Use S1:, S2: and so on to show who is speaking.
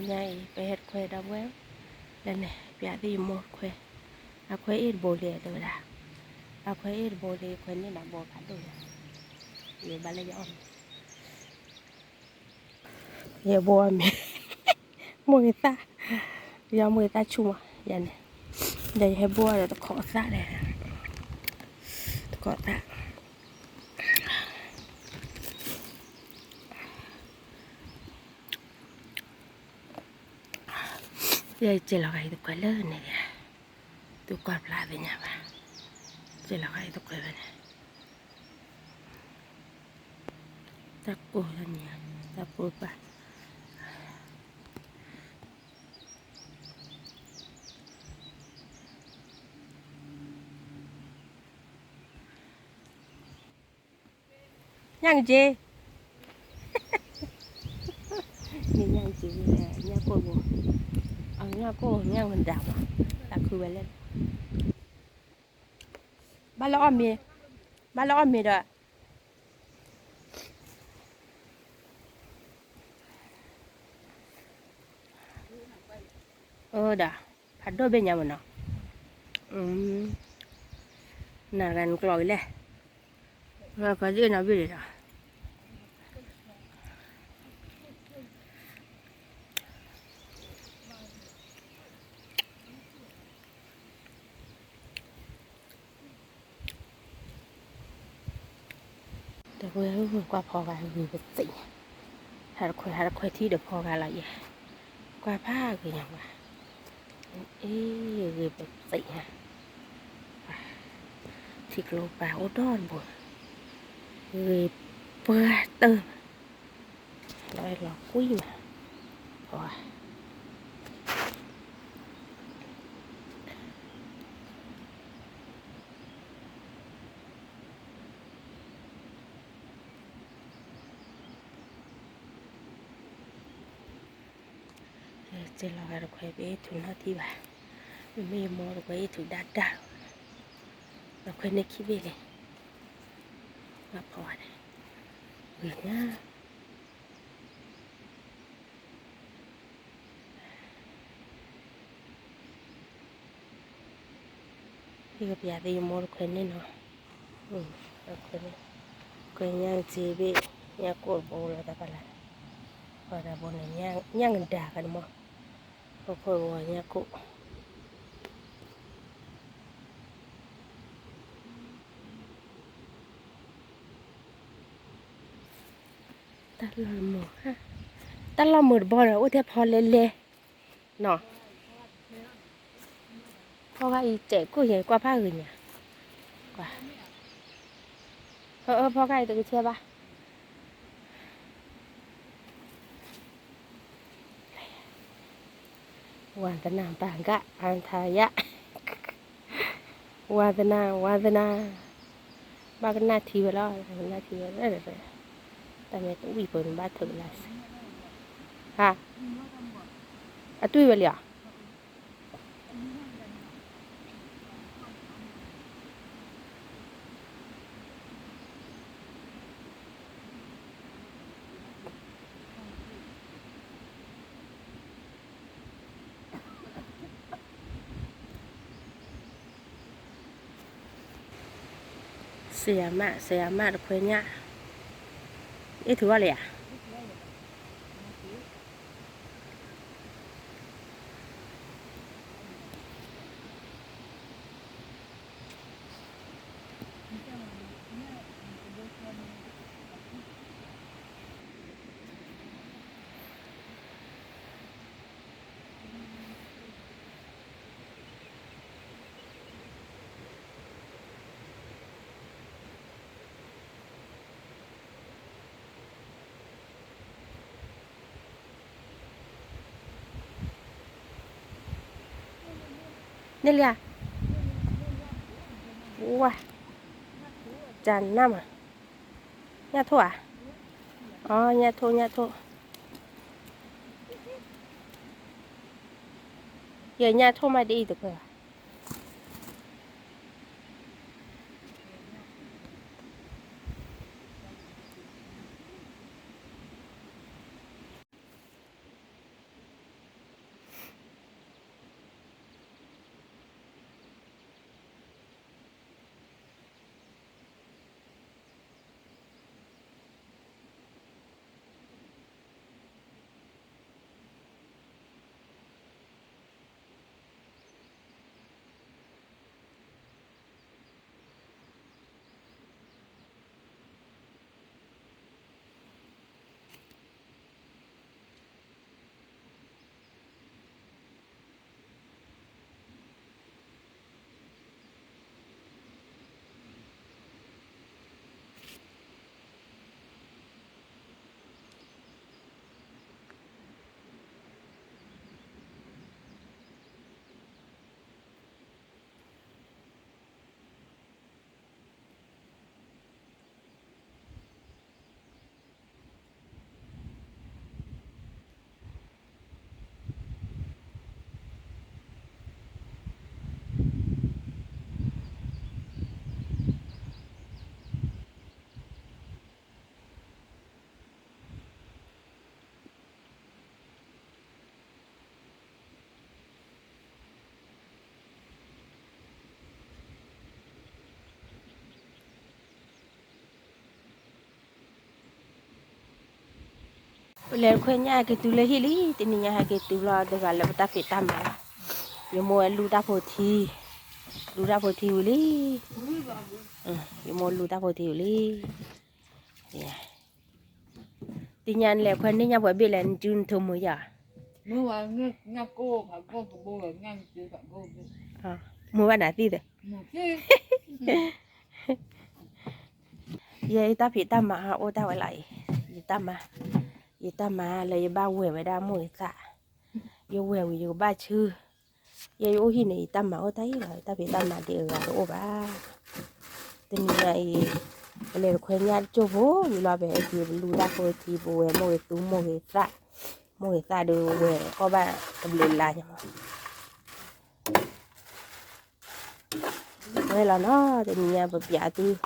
S1: ใหญ่ไปเฮ็ดแควดับแววแล้วเนี่ยเปียที่หมดแควเอาแควอีดโบเลเลยล่ะเอาแควอีดโบเลแควนี่น่ะโบกัดดูอยู่บ้านเลยออมอย่าโบมีมือตาอย่ามือตาชัวอย่าเนี่ยอย่าให้บัวเดี๋ยวตะขอซะเลยตะขอซะอย่าเจาะอะไรตะขอเลิศเนี่ยตะขอปลาเป็นยังไงเจาะอะไรตะขอเป็นตะปูเนี่ยตะปูปะย่างเจนี่ย่างเจเลยย่างโกโบเอาย่างโกย่างมันดำอ่ะตะคือไปเล่นบ้านเราอ้อมมีบ้านเราอ้อมมีด้วยด่าผัดด้วยเป็นยังไงเนาะน่ากันกลอยเลยเราก็ยืนเอาไปเลยอ่ะแต่เพื่อนกว่าพอกันมีเป็นสิ่งหาคอยที่เดี๋ยวพอกันอะไรอย่างกว่าผ้าคืออย่างว่าคือเป็นสิ่งฮะที่โลปลาโอดอนบ่คือเปิดเติมแล้วหลอกกุ้ยมาพอเจเราเราคอยไปทุนเท่าที่ว่าไม่มอเราไปถูกดัดดาวเราคอยนึกคิดไปเลยว่าพอเนี่ยหรือนะที่กับยาตีมอเราคอยนี่เนาะเราคอยนี่คอยย่างจีบีย่างโกดโบแล้วแต่ปะละพอแต่บนเนี่ยย่างด่ากันมั้งพอคอยว่าย่างโกตลอดหมดฮะตลอดหมดบ่อเลยโอ้แต่พอเละๆเนาะเพราะว่าอีเจ๊กูใหญ่กว่าผ้าอื่นเนี่ยกว่าพอไก่ตัวเชื่อปะวาตนาปางกะอันทายะวาตนาบางนาทีเวลานาทีเวลาอะไรแต่ไม่ต้องวิ่งไปบ้านเธอละฮะอะตุ้ยเวลีอ่ะเสียมาเพื่อนเนี่ยนี่ถือว่าอะไรอ่ะนี่เลยอ่ะว้าจานน้ำอ่ะเนี่ยถั่วอ๋อเนี่ยถั่วเดี๋ยวเนี่ยถั่วมาดีตัวเพื่อ le khwenya ke tu le hili tin nya ke tu la de ga le ta fi ta ma yo mo lu ta pho thi li yo mo lu ta pho thi li tin nya le khwen ni nya bo bi le jun thu mo ya
S2: Mua vào nghe cô phải cô của bố là nghe chứ phải cô chứ.
S1: mo wa na ti de
S2: Mua chứ.
S1: ye ta fi ta ma o ta wa lại ye ta ma le ba we wa da mo sa yo we wi yo ba chư ye ô hi này ta mà ô thấy rồi ta bị ta mà đi rồi ô ba tình này lên khuyên nhà cho bố như là về thì lù đa phơi thì bố em mua tú mua ra được về có ba cầm lên lại đây là nó tình nhà bập dạ tư